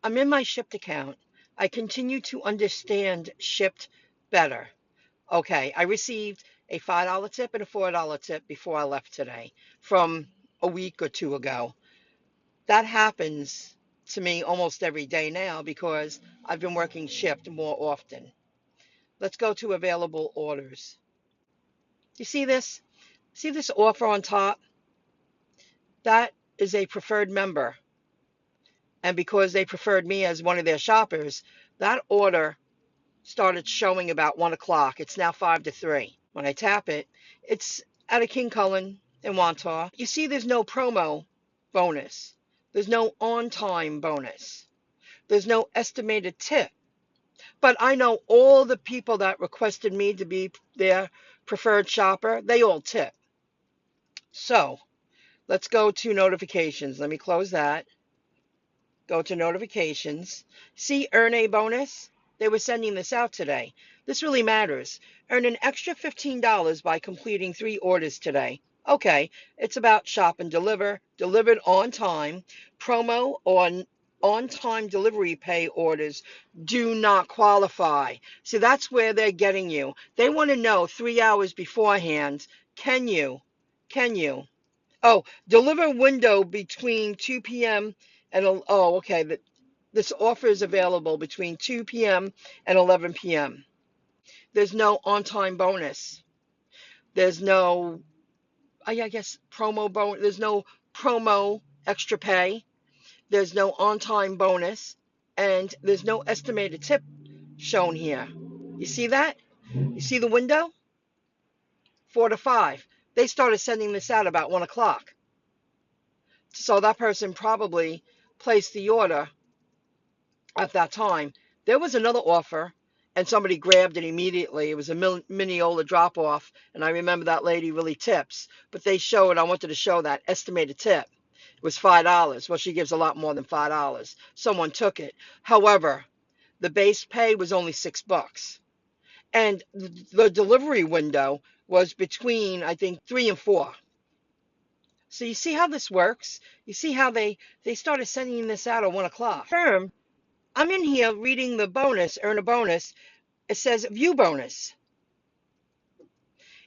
I'm in my Shipt account. I continue to understand Shipt better. Okay, I received a $5 tip and a $4 tip before I left today from a week or two ago. That happens to me almost every day now because I've been working Shipt more often. Let's go to available orders. You see this? See this offer on top? That is a preferred member. And because they preferred me as one of their shoppers, that order started showing about 1 o'clock. It's now 5 to 3. When I tap it, it's out of King Cullen and Wantaw. You see there's no promo bonus. There's no on-time bonus. There's no estimated tip. But I know all the people that requested me to be their preferred shopper, they all tip. So let's go to notifications. Let me close that. Go to notifications. See earn a bonus? They were sending this out today. This really matters. Earn an extra $15 by completing 3 orders today. Okay, it's about shop and deliver, delivered on time, promo or on-time delivery pay orders do not qualify. See, that's where they're getting you. They want to know 3 hours beforehand, can you? Can you? Oh, deliver window between 2 p.m. and, oh, okay. This offer is available between 2 p.m. and 11 p.m. There's no on-time bonus. There's no, I guess, promo bonus. There's no promo extra pay. There's no on-time bonus. And there's no estimated tip shown here. You see that? You see the window? 4 to 5. They started sending this out about 1 o'clock. So that person probably placed the order at that time. There was another offer, and somebody grabbed it immediately. It was a Mineola drop off, and I remember that lady really tips. But they showed, I wanted to show that estimated tip. It was $5. Well, she gives a lot more than $5. Someone took it. However, the base pay was only $6. And the delivery window was between, I think, 3 and 4. So you see how this works? You see how they started sending this out at 1 o'clock. Firm, I'm in here reading the bonus, earn a bonus. It says view bonus.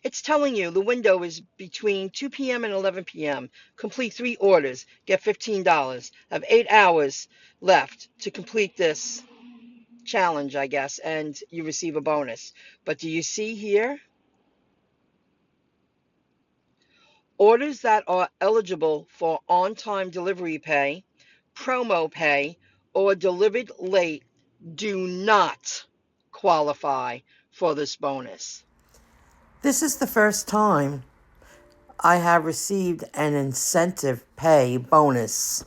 It's telling you the window is between 2 p.m. and 11 p.m. Complete 3 orders, get $15. Have 8 hours left to complete this challenge, I guess, and you receive a bonus. But do you see here? Orders that are eligible for on-time delivery pay, promo pay, or delivered late do not qualify for this bonus. This is the first time I have received an incentive pay bonus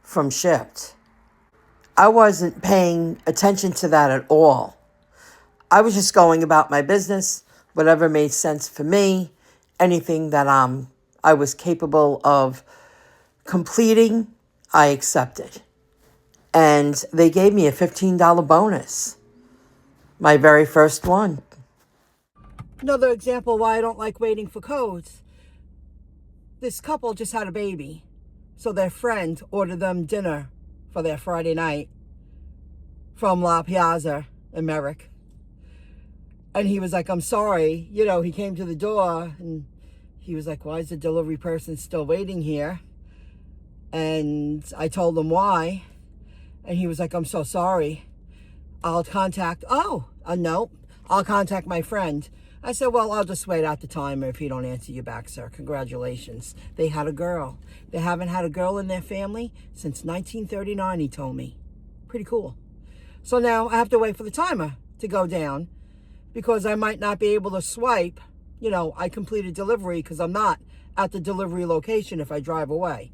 from Shipt. I wasn't paying attention to that at all. I was just going about my business, whatever made sense for me, anything that I was capable of completing, I accepted. And they gave me a $15 bonus. My very first one. Another example why I don't like waiting for codes. This couple just had a baby. So their friend ordered them dinner for their Friday night from La Piazza in Merrick. And he was like, I'm sorry. You know, he came to the door and he was like, why is the delivery person still waiting here? And I told him why. And he was like, I'm so sorry. I'll contact my friend. I said, well, I'll just wait out the timer if you don't answer you back, sir. Congratulations. They had a girl. They haven't had a girl in their family since 1939, he told me. Pretty cool. So now I have to wait for the timer to go down because I might not be able to swipe. You know, I completed delivery because I'm not at the delivery location if I drive away.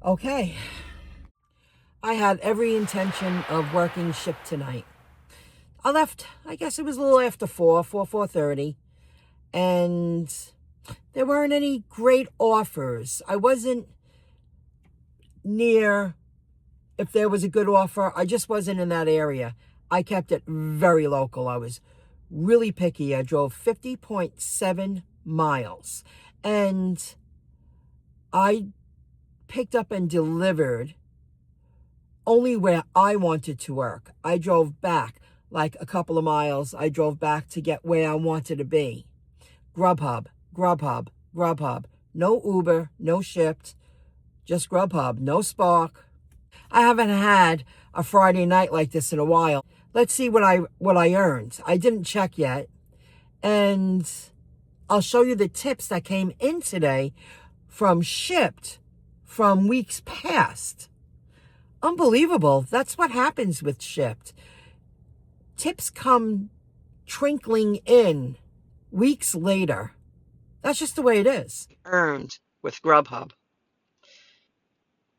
Okay. I had every intention of working Shipt tonight. I left, I guess it was a little after 4:30. And there weren't any great offers. I wasn't near, if there was a good offer, I just wasn't in that area. I kept it very local. I was really picky. I drove 50.7 miles. And I picked up and delivered only where I wanted to work. I drove back like a couple of miles. I drove back to get where I wanted to be. GrubHub, GrubHub, GrubHub. No Uber, no Shipt, just GrubHub, no Spark. I haven't had a Friday night like this in a while. Let's see what I earned. I didn't check yet. And I'll show you the tips that came in today from Shipt from weeks past. Unbelievable. That's what happens with Shipt. Tips come trickling in weeks later. That's just the way it is. Earned with GrubHub.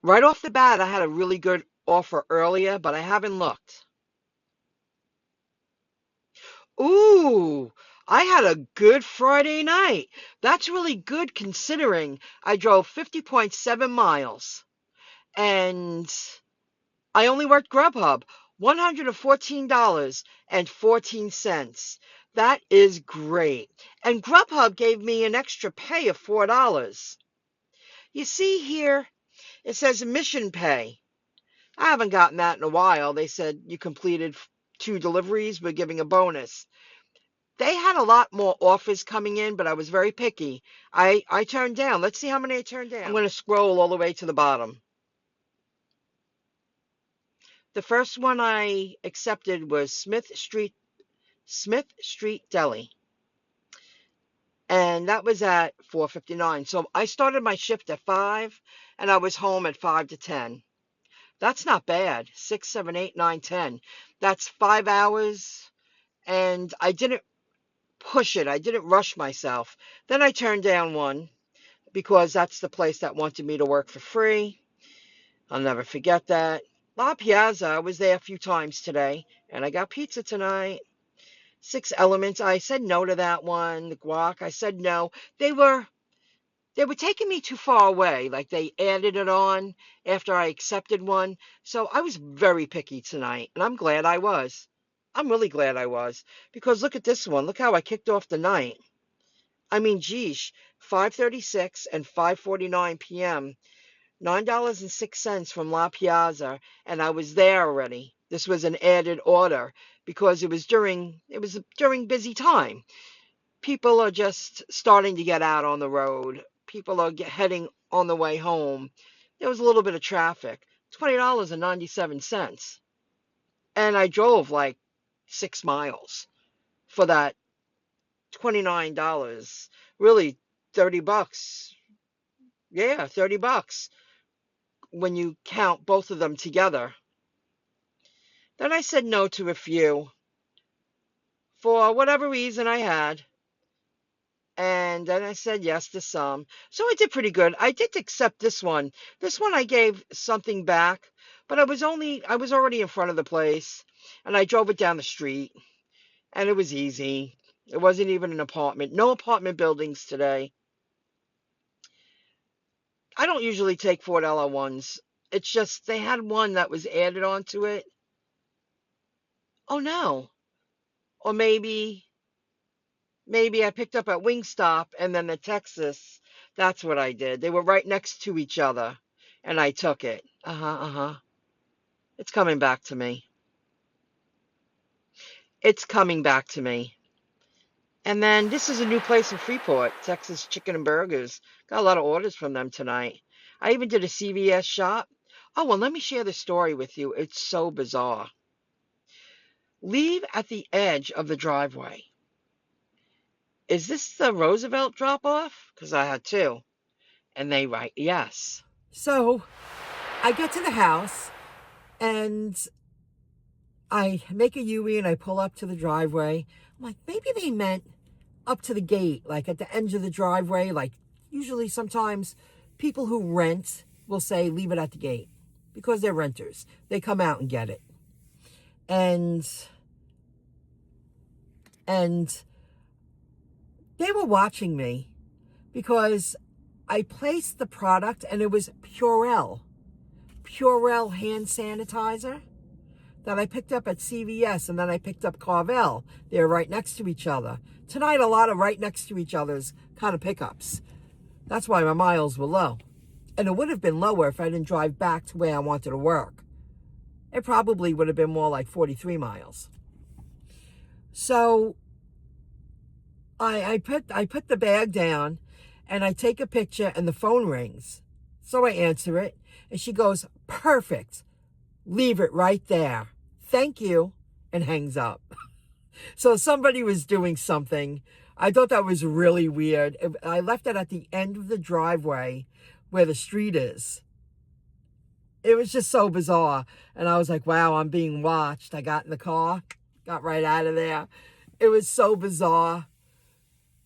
Right off the bat, I had a really good offer earlier, but I haven't looked. Ooh, I had a good Friday night. That's really good considering I drove 50.7 miles and I only worked GrubHub, $114.14. That is great. And GrubHub gave me an extra pay of $4. You see here, it says mission pay. I haven't gotten that in a while. They said you completed 2 deliveries, we're giving a bonus. They had a lot more offers coming in, but I was very picky. I turned down. Let's see how many I turned down. I'm going to scroll all the way to the bottom. The first one I accepted was Smith Street Deli. And that was at 4:59. So I started my shift at 5 and I was home at 5 to 10. That's not bad. 6, 7, 8, 9, 10. That's 5 hours. And I didn't push it. I didn't rush myself. Then I turned down one because that's the place that wanted me to work for free. I'll never forget that. La Piazza, I was there a few times today, and I got pizza tonight. 6 Elements, I said no to that one. The guac, I said no. They were taking me too far away. Like they added it on after I accepted one. So I was very picky tonight, and I'm glad I was. I'm really glad I was. Because look at this one. Look how I kicked off the night. I mean, geesh, 5:36 and 5:49 p.m. $9.06 from La Piazza, and I was there already. This was an added order because it was during busy time. People are just starting to get out on the road. People are heading on the way home. There was a little bit of traffic. $20.97. And I drove like 6 miles for that $29. Really, $30. Yeah, $30 when you count both of them together. Then I said no to a few for whatever reason I had. And then I said yes to some. So I did pretty good. I did accept this one. This one I gave something back, but I was already in front of the place and I drove it down the street and it was easy. It wasn't even an apartment. No apartment buildings today. I don't usually take $4 ones. It's just they had one that was added onto it. Oh no. Or maybe I picked up at Wingstop and then the Texas. That's what I did. They were right next to each other and I took it. It's coming back to me. It's coming back to me. And then this is a new place in Freeport, Texas Chicken and Burgers. Got a lot of orders from them tonight. I even did a CVS shop. Oh, well, let me share the story with you. It's so bizarre. Leave at the edge of the driveway. Is this the Roosevelt drop-off? Because I had 2. And they write yes. So I get to the house and I make a U-turn and I pull up to the driveway. I'm like, maybe they meant up to the gate, like at the end of the driveway. Like usually sometimes people who rent will say leave it at the gate because they're renters. They come out and get it. And they were watching me because I placed the product and it was Purell hand sanitizer that I picked up at CVS, and then I picked up Carvel. They're right next to each other. Tonight, a lot of right next to each other's kind of pickups. That's why my miles were low. And it would have been lower if I didn't drive back to where I wanted to work. It probably would have been more like 43 miles. So I put the bag down and I take a picture and the phone rings. So I answer it and she goes, "Perfect. Leave it right there. Thank you," and hangs up. So somebody was doing something. I thought that was really weird. I left it at the end of the driveway where the street is. It was just so bizarre. And I was like, wow, I'm being watched. I got in the car, got right out of there. It was so bizarre.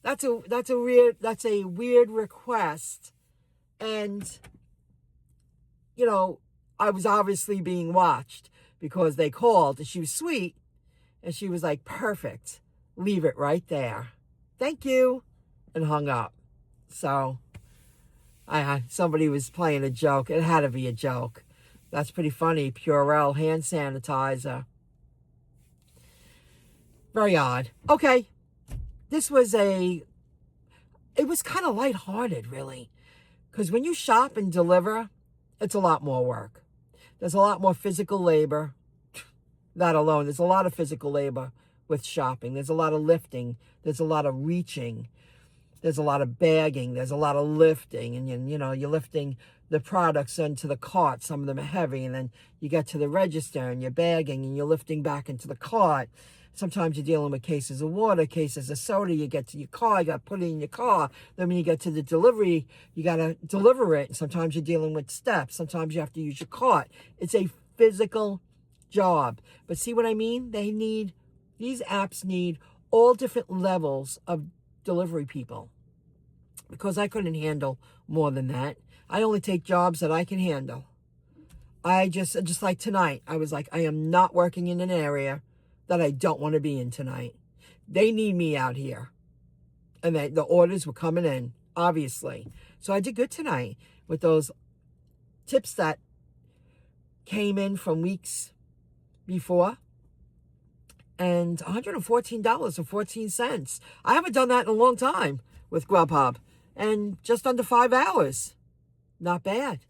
That's a weird request. And, you know, I was obviously being watched because they called and she was sweet. And she was like, "Perfect. Leave it right there. Thank you," and hung up. So somebody was playing a joke. It had to be a joke. That's pretty funny. Purell hand sanitizer. Very odd. Okay. It was kind of lighthearted, really. Because when you shop and deliver, it's a lot more work. There's a lot more physical labor. That alone, there's a lot of physical labor with shopping. There's a lot of lifting. There's a lot of reaching. There's a lot of bagging. There's a lot of lifting. And, you're lifting the products into the cart. Some of them are heavy. And then you get to the register and you're bagging and you're lifting back into the cart. Sometimes you're dealing with cases of water, cases of soda. You get to your car, you got to put it in your car. Then when you get to the delivery, you got to deliver it. And sometimes you're dealing with steps. Sometimes you have to use your cart. It's a physical job. But see what I mean? These apps need all different levels of delivery people, because I couldn't handle more than that. I only take jobs that I can handle. I just like tonight, I was like, I am not working in an area that I don't want to be in tonight. They need me out here. And the orders were coming in, obviously. So I did good tonight with those tips that came in from weeks before. And $114.14. I haven't done that in a long time with GrubHub. And just under 5 hours. Not bad.